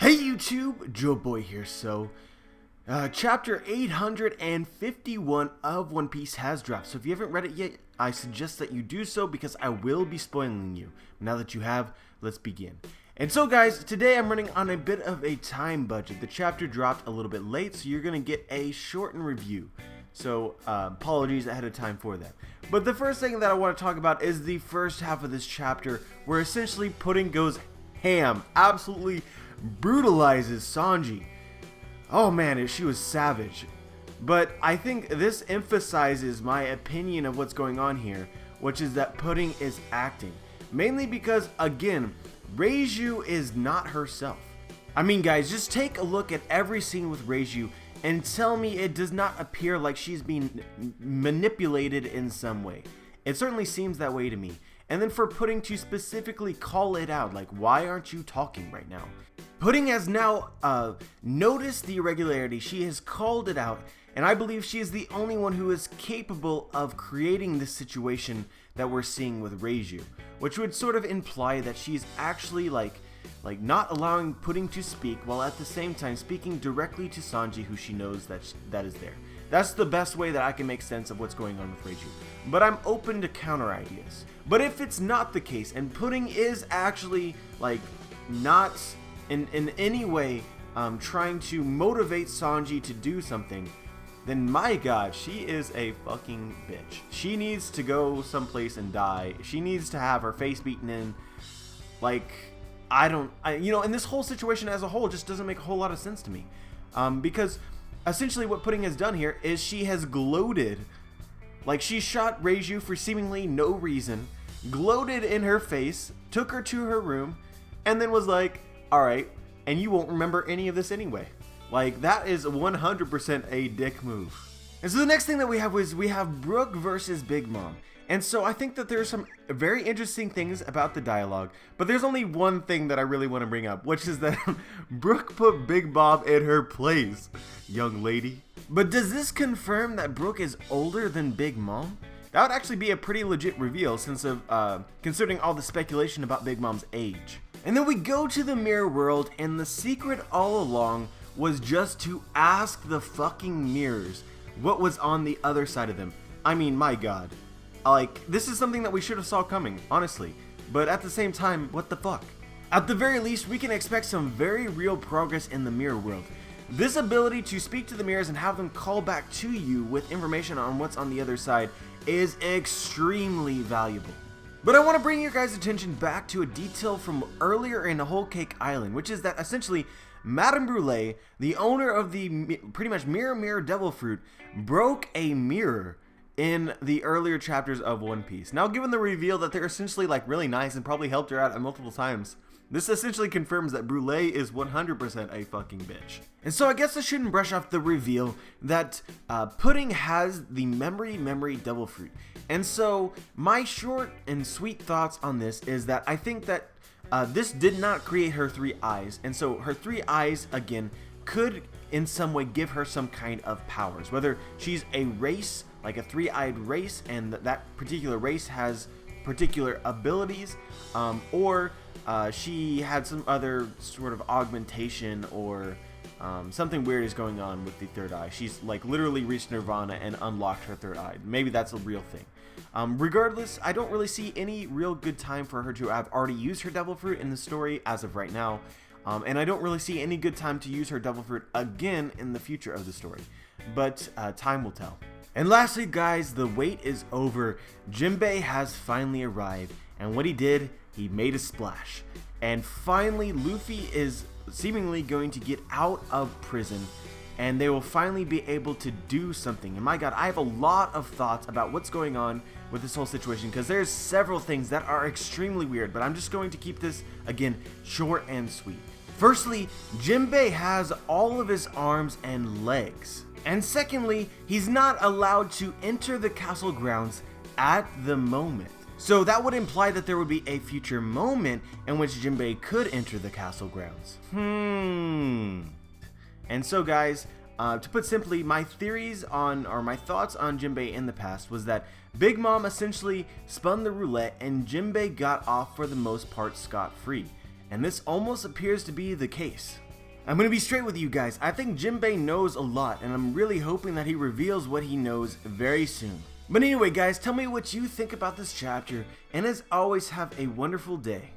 Hey YouTube, Joe Boy here. Chapter 851 of One Piece has dropped. So if you haven't read it yet, I suggest that you do so because I will be spoiling you. Now that you have, let's begin. And so guys, today I'm running on a bit of a time budget. The chapter dropped a little bit late, so you're going to get a shortened review. So apologies ahead of time for that. But the first thing that I want to talk about is the first half of this chapter, where essentially Pudding goes ham, absolutely brutalizes Sanji. Oh man, she was savage. But I think this emphasizes my opinion of what's going on here, which is that Pudding is acting. Mainly because, again, Revujo is not herself. I mean guys, just take a look at every scene with Revujo and tell me it does not appear like she's being manipulated in some way. It certainly seems that way to me. And then for Pudding to specifically call it out, like, why aren't you talking right now? Pudding has now noticed the irregularity. She has called it out, and I believe she is the only one who is capable of creating this situation that we're seeing with Revujo, which would sort of imply that she's actually like not allowing Pudding to speak, while at the same time speaking directly to Sanji, who she knows that is there. That's the best way that I can make sense of what's going on with Revujo. But I'm open to counter ideas. But if it's not the case, and Pudding is actually like not in any way trying to motivate Sanji to do something, then my god, she is a fucking bitch. She needs to go someplace and die. She needs to have her face beaten in. Like, and this whole situation as a whole just doesn't make a whole lot of sense to me. Because essentially what Pudding has done here is she has gloated. Like, she shot Revujo for seemingly no reason, gloated in her face, took her to her room, and then was like, alright, and you won't remember any of this anyway. Like, that is 100% a dick move. And so the next thing that we have Brook versus Big Mom. And so I think that there's some very interesting things about the dialogue, but there's only one thing that I really want to bring up, which is that Brook put Big Mom in her place, young lady. But does this confirm that Brook is older than Big Mom? That would actually be a pretty legit reveal, since of considering all the speculation about Big Mom's age. And then we go to the mirror world, and the secret all along was just to ask the fucking mirrors what was on the other side of them. I mean, my god. Like, this is something that we should have saw coming, honestly. But at the same time, what the fuck? At the very least, we can expect some very real progress in the mirror world. This ability to speak to the mirrors and have them call back to you with information on what's on the other side is extremely valuable. But I want to bring your guys' attention back to a detail from earlier in Whole Cake Island, which is that essentially Madame Brûlée, the owner of the pretty much Mirror Devil Fruit, broke a mirror in the earlier chapters of One Piece. Now, given the reveal that they're essentially like really nice and probably helped her out multiple times, this essentially confirms that Brûlée is 100% a fucking bitch. And so I guess I shouldn't brush off the reveal that Pudding has the Memory Devil Fruit. And so my short and sweet thoughts on this is that I think that this did not create her three eyes. And so her three eyes, again, could in some way give her some kind of powers. Whether she's a race, like a three-eyed race, and that particular race has particular abilities, or she had some other sort of augmentation, or something weird is going on with the third eye. She's like literally reached Nirvana and unlocked her third eye. Maybe that's a real thing. Regardless, I don't really see any real good time for her to have already used her Devil Fruit in the story as of right now. And I don't really see any good time to use her Devil Fruit again in the future of the story. But time will tell. And lastly, guys, the wait is over. Jinbei has finally arrived, and what he did, he made a splash. And finally, Luffy is seemingly going to get out of prison, and they will finally be able to do something. And my god, I have a lot of thoughts about what's going on with this whole situation, because there's several things that are extremely weird, but I'm just going to keep this, again, short and sweet. Firstly, Jinbei has all of his arms and legs. And secondly, he's not allowed to enter the castle grounds at the moment. So that would imply that there would be a future moment in which Jinbei could enter the castle grounds. And so guys, to put simply, my theories on, or my thoughts on Jinbei in the past was that Big Mom essentially spun the roulette and Jinbei got off for the most part scot-free. And this almost appears to be the case. I'm gonna be straight with you guys. I think Jinbei knows a lot, and I'm really hoping that he reveals what he knows very soon. But anyway guys, tell me what you think about this chapter, and as always, have a wonderful day.